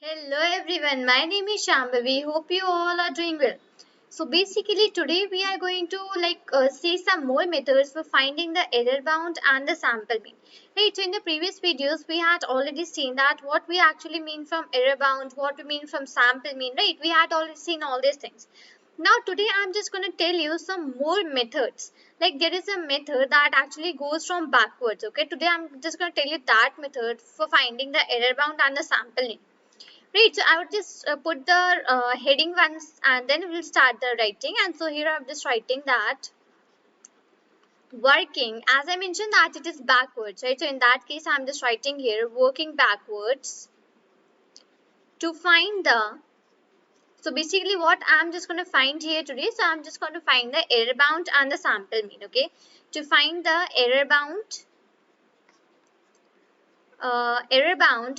Hello everyone, my name is Shambhavi. Hope you all are doing well. So basically today we are going to see some more methods for finding the error bound and the sample mean. Right, so in the previous videos we had already seen that what we actually mean from error bound, what we mean from sample mean, right? We had already seen all these things. Now today I'm just going to tell you some more methods. Like there is a method that actually goes from backwards. Okay, today I'm just going to tell you that method for finding the error bound and the sample mean. Right, so I would just put the heading once and then we'll start the writing. And so here I'm just writing that working, as I mentioned that it is backwards, right? So in that case, I'm just writing here working backwards to find the, so basically what I'm just going to find here today, so I'm just going to find the error bound and the sample mean, okay? To find the error bound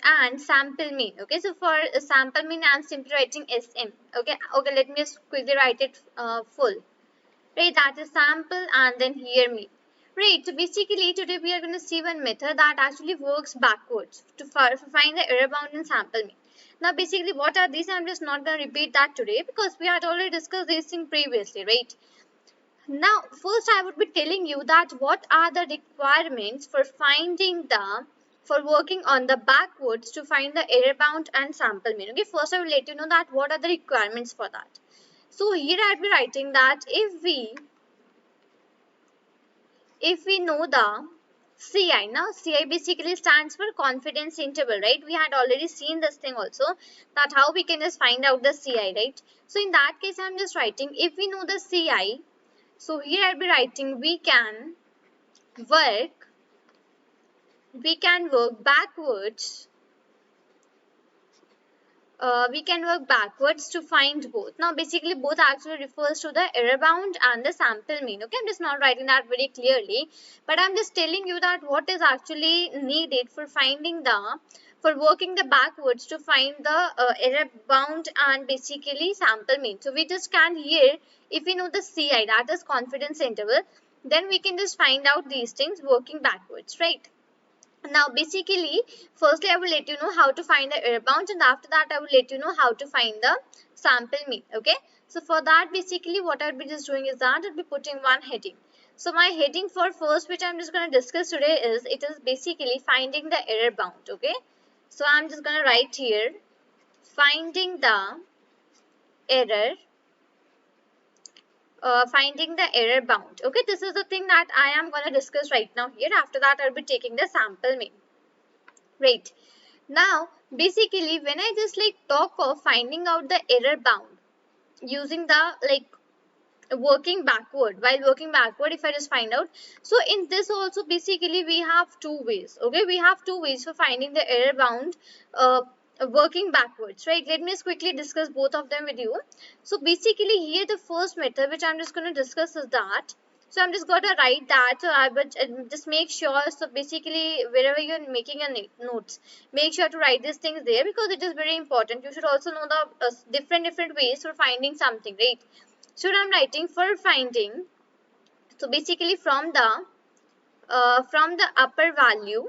and sample mean. Okay, so for sample mean I'm simply writing sm. Okay, let me just quickly write it full. Right, that is sample and then here mean. Right, so basically today we are going to see one method that actually works backwards to find the error bound and sample mean. Now basically what are these? I'm just not going to repeat that today because we had already discussed this thing previously, right? Now, first I would be telling you that what are the requirements for for working on the backwards to find the error bound and sample mean. Okay, first I will let you know that what are the requirements for that. So here I'll be writing that if we know the CI. Now CI basically stands for confidence interval, right? We had already seen this thing also, that how we can just find out the CI, right? So in that case I'm just writing if we know the CI. So here I'll be writing work we can work backwards we can work backwards to find both. Now basically both actually refers to the error bound and the sample mean. Okay, I'm just not writing that very clearly, but I'm just telling you that what is actually needed for working the backwards to find the error bound and basically sample mean. So we just can here, if we know the CI, that is confidence interval, then we can just find out these things working backwards, right? Now basically firstly I will let you know how to find the error bounds, and after that I will let you know how to find the sample mean. Okay, so for that basically what I'll be just doing is that I'll be putting one heading. So my heading for first which I'm just going to discuss today is it is basically finding the error bound. Okay, so I'm just going to write here finding the error finding the error bound. Okay, this is the thing that I am going to discuss right now here. After that I'll be taking the sample mean. Right. Now, basically, when I just talk of finding out the error bound using the while working backward, if I just find out. So in this also basically we have two ways. Okay, we have two ways for finding the error bound working backwards, right? Let me just quickly discuss both of them with you. So basically here the first method which I'm just going to discuss is that, so I'm just going to write that. So I would just make sure. So basically, wherever you're making a notes, make sure to write these things there because it is very important. You should also know the different ways for finding something, right? So I'm writing for finding. So basically, from the upper value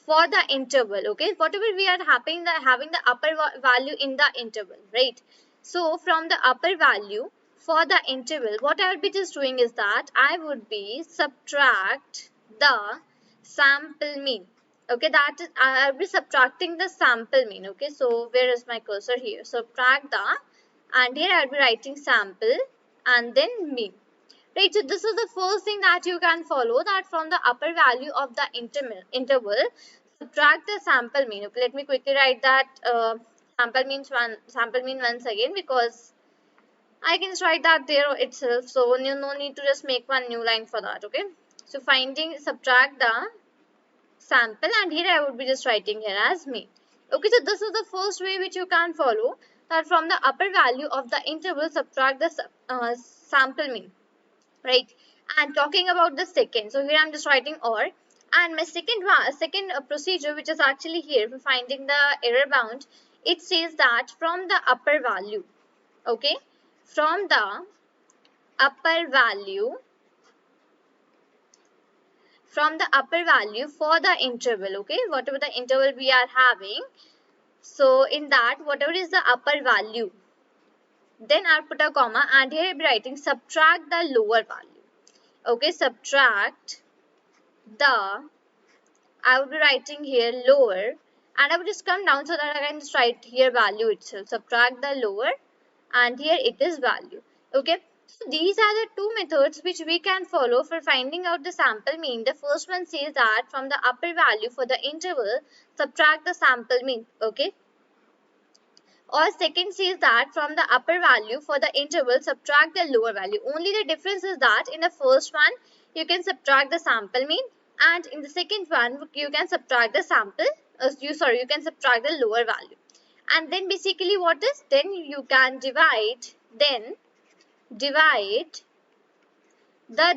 for the interval. Okay, whatever we are having the upper value in the interval, right? So from the upper value for the interval, what I will be just doing is that I would be subtract the sample mean. Okay, that is I will be subtracting the sample mean. Okay, so where is my cursor here? Subtract the, and here I will be writing sample and then mean. Right, so this is the first thing that you can follow, that from the upper value of the interval, subtract the sample mean. Okay, let me quickly write that sample mean once again because I can just write that there itself. So you no need to just make one new line for that. Okay, so subtract the sample, and here I would be just writing here as mean. Okay, so this is the first way which you can follow, that from the upper value of the interval subtract the sample mean, right? And talking about the second, so here I'm just writing or, and my second procedure which is actually here for finding the error bound, it says that from the upper value, okay, from the upper value for the interval, okay, whatever the interval we are having. So in that, whatever is the upper value, then I'll put a comma, and here I'll be writing subtract the lower value. Okay, subtract the, I would be writing here lower, and I would just come down so that I can just write here value itself. Subtract the lower, and here it is value. Okay, so these are the two methods which we can follow for finding out the sample mean. The first one says that from the upper value for the interval, subtract the sample mean. Okay, or second says that from the upper value for the interval, subtract the lower value. Only the difference is that in the first one you can subtract the sample mean, and in the second one you can subtract the sample you can subtract the lower value. And then basically what is, then you can divide the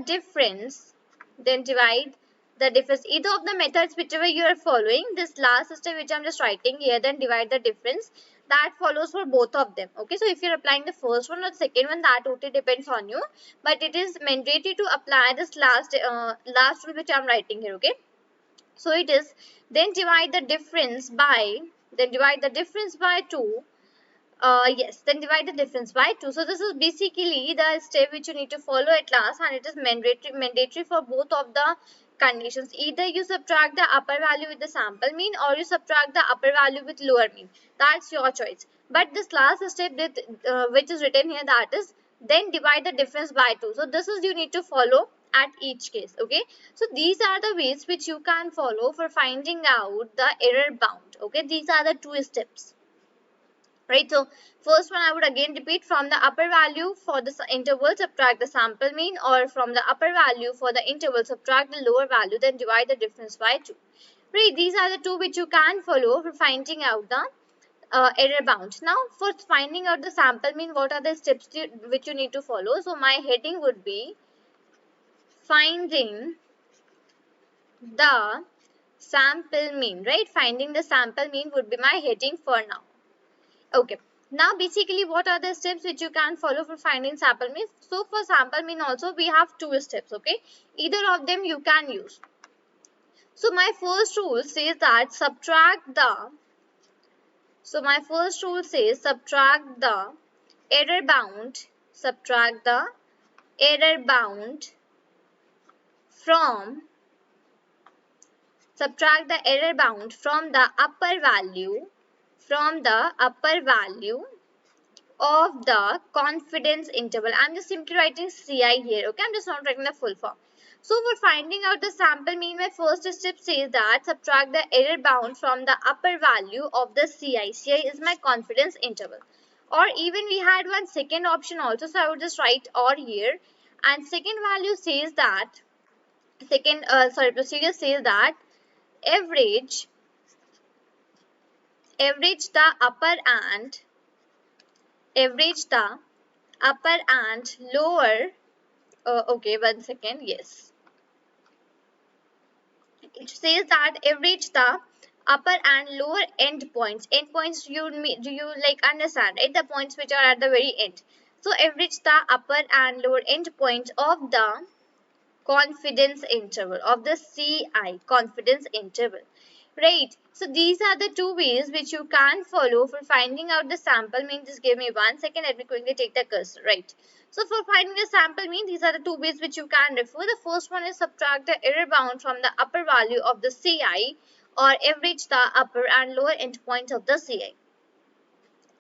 difference, divide the difference, either of the methods whichever you are following. This last step which I'm just writing here, then divide the difference, that follows for both of them. Okay, so if you're applying the first one or the second one, that totally depends on you, but it is mandatory to apply this last rule which I'm writing here. Okay, so it is, then divide the difference by 2. Yes, then divide the difference by 2. So this is basically the step which you need to follow at last, and it is mandatory for both of the conditions. Either you subtract the upper value with the sample mean, or you subtract the upper value with lower mean. That's your choice. But this last step that, which is written here, that is then divide the difference by 2. So this is you need to follow at each case. Okay, so these are the ways which you can follow for finding out the error bound. Okay, these are the two steps. Right, so first one I would again repeat, from the upper value for the interval, subtract the sample mean, or from the upper value for the interval, subtract the lower value, then divide the difference by 2. Right, these are the two which you can follow for finding out the error bound. Now for finding out the sample mean, what are the steps which you need to follow? So my heading would be finding the sample mean. Right, finding the sample mean would be my heading for now. Okay, now basically what are the steps which you can follow for finding sample mean? So for sample mean also we have two steps. Okay, either of them you can use. So my first rule says that subtract the error bound, from the upper value of the confidence interval. I'm just simply writing CI here. Okay, I'm just not writing the full form. So for finding out the sample mean, my first step says that subtract the error bound from the upper value of the CI. CI is my confidence interval. Or even we had one second option also, so I would just write or here. And second value says that, procedure says that average the upper and lower, okay, 1 second, yes, it says that average the upper and lower endpoints. Do you like understand, right? The points which are at the very end. So average the upper and lower endpoints of the confidence interval, of the CI, confidence interval. Right, so these are the two ways which you can follow for finding out the sample mean. Just give me 1 second, let me quickly take the cursor. Right, so for finding the sample mean, these are the two ways which you can refer. The first one is subtract the error bound from the upper value of the CI, or average the upper and lower endpoints of the CI.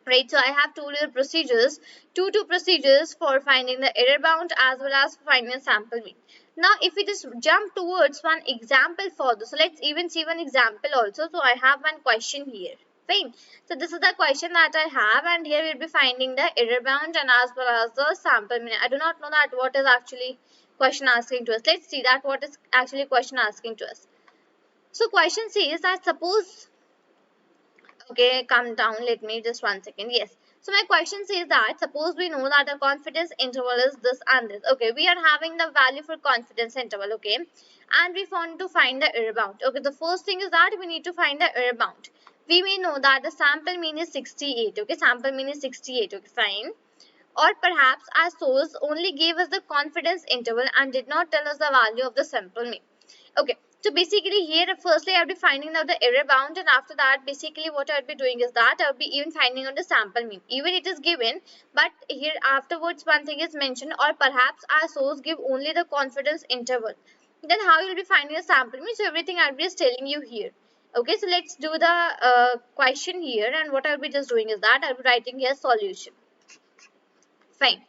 Right, so I have told you the procedures, two procedures for finding the error bound as well as for finding a sample mean. Now if we just jump towards one example for this, so let's even see one example also. So I have one question here. Fine, so this is the question that I have, and here we'll be finding the error bound and as well as the sample mean. I do not know that what is actually question asking to us. Let's see that what is actually question asking to us. So question says that suppose, okay, calm down, let me just 1 second. Yes, so my question says that suppose we know that the confidence interval is this and this. Okay, we are having the value for confidence interval. Okay, and we want to find the error bound. Okay, the first thing is that we need to find the error bound. We may know that the sample mean is 68. Okay, sample mean is 68. Okay, fine. Or perhaps our source only gave us the confidence interval and did not tell us the value of the sample mean. Okay, So basically here, firstly I'll be finding out the error bound, and after that basically what I'll be doing is that I'll be even finding out the sample mean. Even it is given, but here afterwards one thing is mentioned, or perhaps our source give only the confidence interval. Then how you'll be finding the sample mean? So everything I'll be just telling you here. Okay, so let's do the question here, and what I'll be just doing is that I'll be writing here solution. Fine.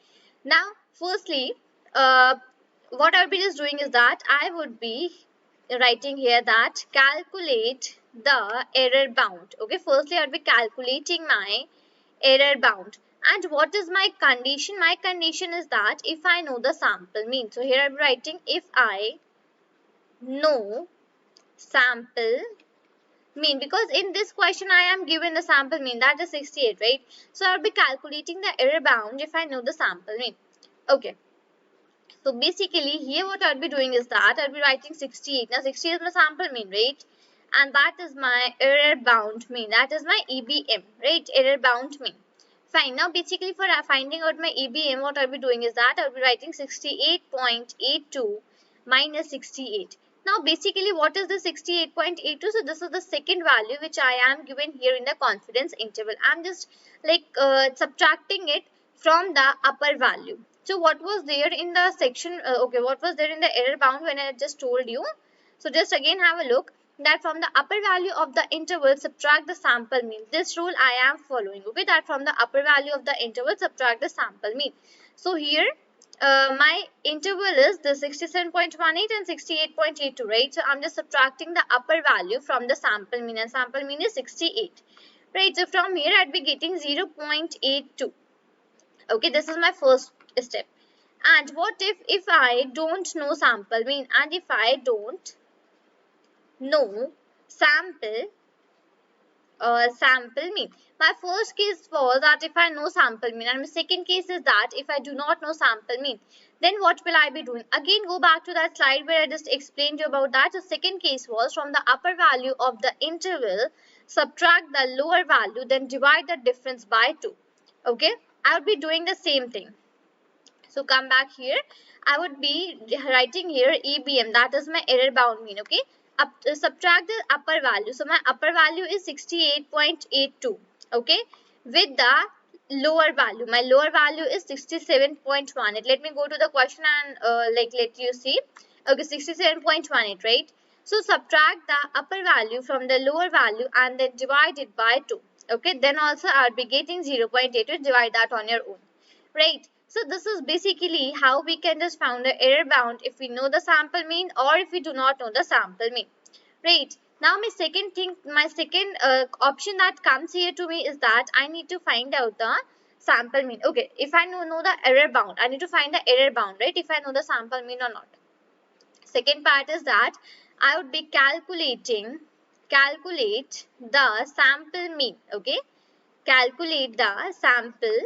Now, firstly, what I'll be just doing is that I would be writing here that calculate the error bound. Okay, firstly, I'll be calculating my error bound. And what is my condition? My condition is that if I know the sample mean. So here I'm writing if I know sample mean, because in this question I am given the sample mean, that is 68, right? So I'll be calculating the error bound if I know the sample mean. Okay, so basically here what I'll be doing is that I'll be writing 68. Now 60 is my sample mean, right? And that is my error bound mean, that is my EBM, right? Error bound mean. Fine. Now basically for finding out my EBM, what I'll be doing is that I'll be writing 68.82 minus 68. Now basically what is the 68.82? So this is the second value which I am given here in the confidence interval. I'm just like subtracting it from the upper value. So what was there in the section, okay, what was there in the error bound when I just told you? So just again have a look that from the upper value of the interval subtract the sample mean. This rule I am following, okay, that from the upper value of the interval subtract the sample mean. So here my interval is the 67.18 and 68.82, right? So I'm just subtracting the upper value from the sample mean, and sample mean is 68, right? So from here I'd be getting 0.82. Okay, this is my first step. And what if I don't know sample mean, and if I don't know sample mean? My first case was that if I know sample mean, and my second case is that if I do not know sample mean, then what will I be doing? Again, go back to that slide where I just explained you about that. The second case was from the upper value of the interval, subtract the lower value, then divide the difference by 2. Okay, I would be doing the same thing. So come back here. I would be writing here EBM, that is my error bound mean. Okay, subtract the upper value. So my upper value is 68.82. Okay, with the lower value. My lower value is 67.18. Let me go to the question and like let you see. Okay, 67.18, right? So subtract the upper value from the lower value and then divide it by 2. Okay, then also I'll be getting 0.8. Divide that on your own, right? So this is basically how we can just found the error bound if we know the sample mean or if we do not know the sample mean, right? Now my second option that comes here to me is that I need to find out the sample mean. Okay, if I know the error bound, I need to find the error bound, right? If I know the sample mean or not. Second part is that I would be calculate the sample mean. Okay, calculate the sample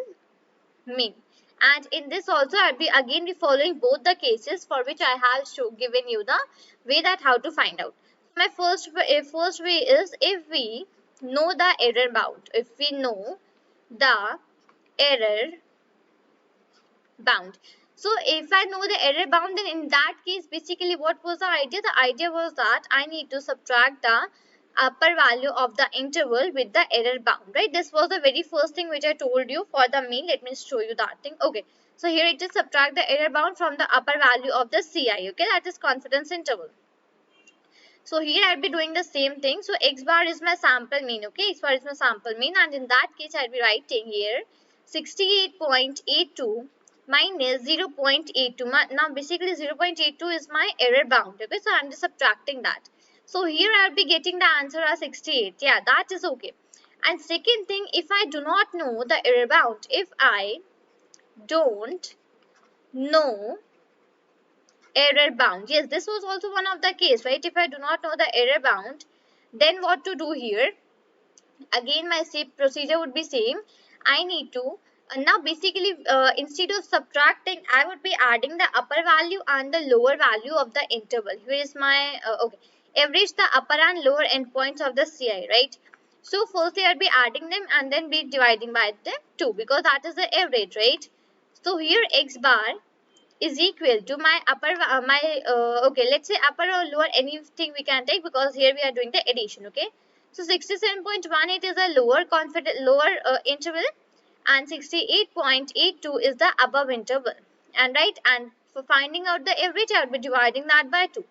mean. And in this also I'll be again be following both the cases for which I have given you the way that how to find out. My first way is if we know the error bound. If we know the error bound. So if I know the error bound, then in that case basically what was the idea? The idea was that I need to subtract the upper value of the interval with the error bound, right? This was the very first thing which I told you for the mean. Let me show you that thing. Okay, so here it is subtract the error bound from the upper value of the CI. Okay, that is confidence interval. So here I'll be doing the same thing. So x bar is my sample mean. Okay, x bar is my sample mean, and in that case I'll be writing here 68.82 minus 0.82. Now basically 0.82 is my error bound. Okay, so I'm just subtracting that. So here I'll be getting the answer as 68. Yeah, that is okay. And second thing, if I do not know the error bound, if I don't know error bound, yes, this was also one of the case, right? If I do not know the error bound, then what to do here? Again my procedure would be same. I need to now basically instead of subtracting, I would be adding the upper value and the lower value of the interval. Here is my okay, average the upper and lower endpoints of the CI, right? So firstly I'll be adding them and then be dividing by them 2, because that is the average, right? So here x bar is equal to my upper okay, let's say upper or lower, anything we can take, because here we are doing the addition. Okay, so 67.18 is a lower interval, and 68.82 is the above interval. And right, and for finding out the average, I would be dividing that by 2.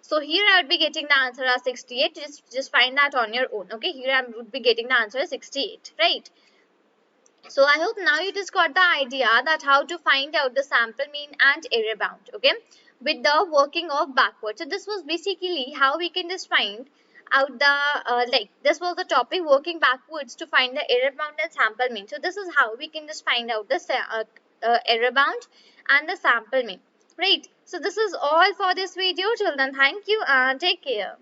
So here I would be getting the answer as 68. Just find that on your own. Okay, here I would be getting the answer as 68, right? So I hope now you just got the idea that how to find out the sample mean and error bound, okay, with the working of backwards. So this was basically how we can just find out the like, this was the topic, working backwards to find the error bound and sample mean. So this is how we can just find out the error bound and the sample mean, right? So this is all for this video. Till then, thank you and take care.